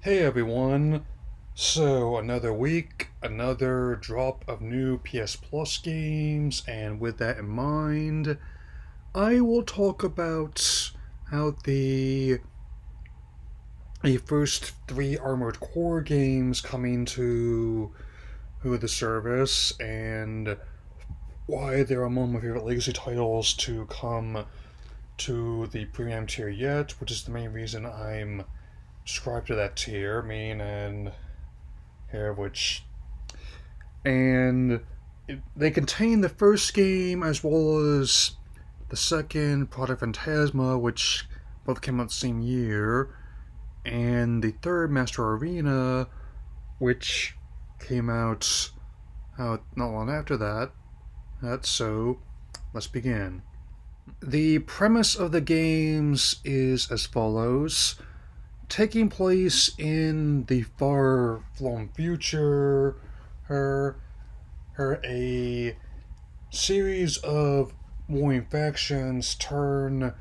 Hey everyone! So, another week, another drop of new PS Plus games, and with that in mind, I will talk about how the first three Armored Core games coming to the service, and why they're among my favorite legacy titles to come to the premium tier yet, which is the main reason I'm subscribed to that tier, here, which and they contain the first game as well as the second, Project Phantasma, which both came out the same year, and the third, Master Arena, which came out not long after that. So, let's begin. The premise of the games is as follows. Taking place in the far flung future, her a series of warring factions turn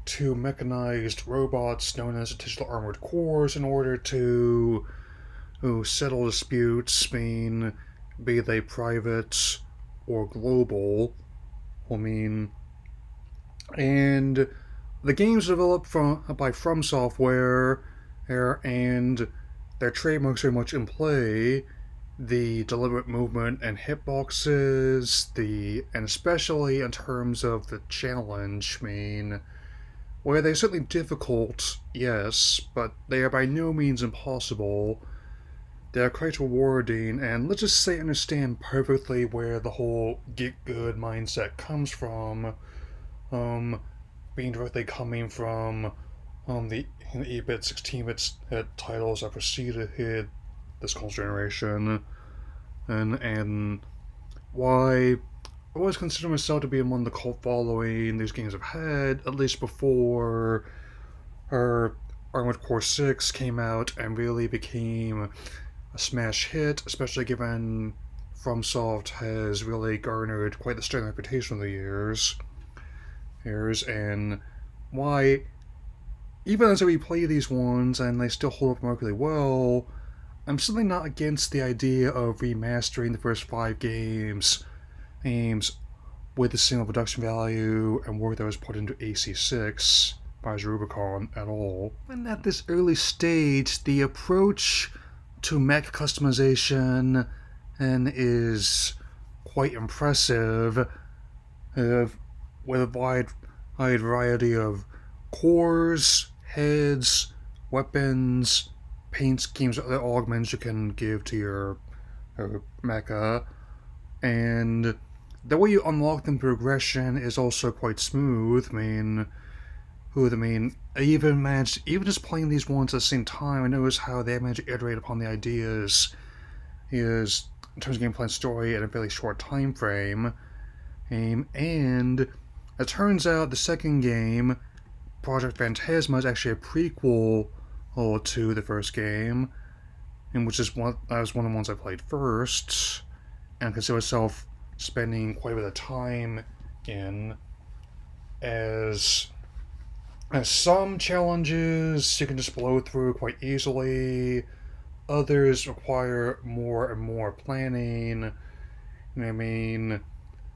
to mechanized robots known as digital armored cores in order to settle disputes, be they private or global. I mean, and the game's developed by From Software, and their trademarks are much in play. The deliberate movement and hitboxes, and especially in terms of the challenge, where they're certainly difficult, yes, but they are by no means impossible. They are quite rewarding, and let's just say understand perfectly where the whole get good mindset comes from. Um, Being directly coming from the 8-bit, 16-bit titles that preceded this console generation, and why I always consider myself to be among the cult following these games have had, at least before her Armored Core 6 came out and really became a smash hit, especially given FromSoft has really garnered quite the sterling reputation over the years, and why, even as we play these ones and they still hold up remarkably well, I'm certainly not against the idea of remastering the first five games with the single production value and work that was put into AC6 by Rubicon at all. And at this early stage, the approach to mech customization and is quite impressive, with a wide variety of cores, heads, weapons, paint schemes, other augments you can give to your mecha, and the way you unlock them progression is also quite smooth. I even managed, even just playing these ones at the same time, I noticed how they managed to iterate upon the ideas is in terms of gameplay and story in a fairly short time frame. And it turns out the second game, Project Phantasma, is actually a prequel to the first game, and which is that was one of the ones I played first, and consider myself spending quite a bit of time in. As some challenges you can just blow through quite easily, others require more and more planning.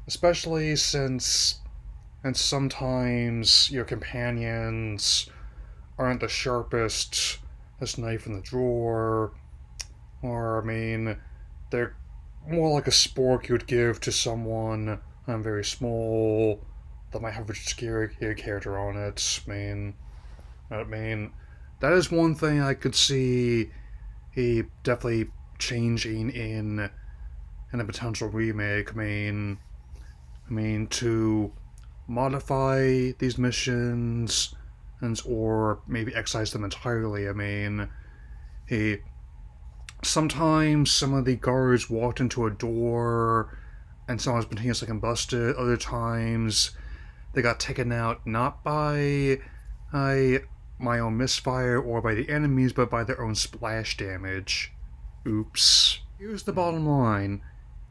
Especially since and sometimes your companions aren't the sharpest as knife in the drawer, or they're more like a spork you would give to someone very small that might have a scary character on it. I mean, that is one thing I could see he definitely changing in a potential remake. To modify these missions or maybe excise them entirely. He sometimes some of the guards walked into a door and someone was spontaneously combusted. Other times they got taken out not by my own misfire or by the enemies, but by their own splash damage. Oops. Here's the bottom line.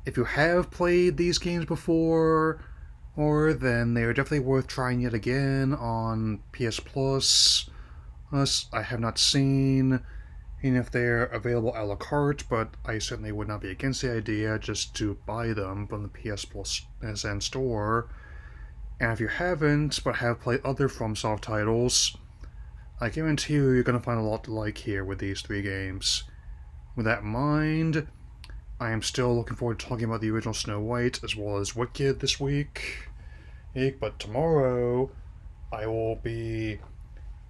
If you have played these games before, then they are definitely worth trying yet again on PS Plus. I have not seen even if they're available a la carte, but I certainly would not be against the idea just to buy them from the PS Plus SN store. And if you haven't, but have played other FromSoft titles, I guarantee you're going to find a lot to like here with these 3 games. With that in mind, I am still looking forward to talking about the original Snow White as well as Wicked this week. But tomorrow, I will be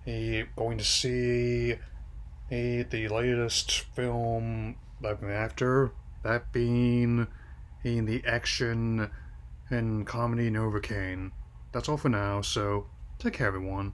going to see the latest film that I've been after, that being the action and comedy Novocaine. That's all for now, so take care, everyone.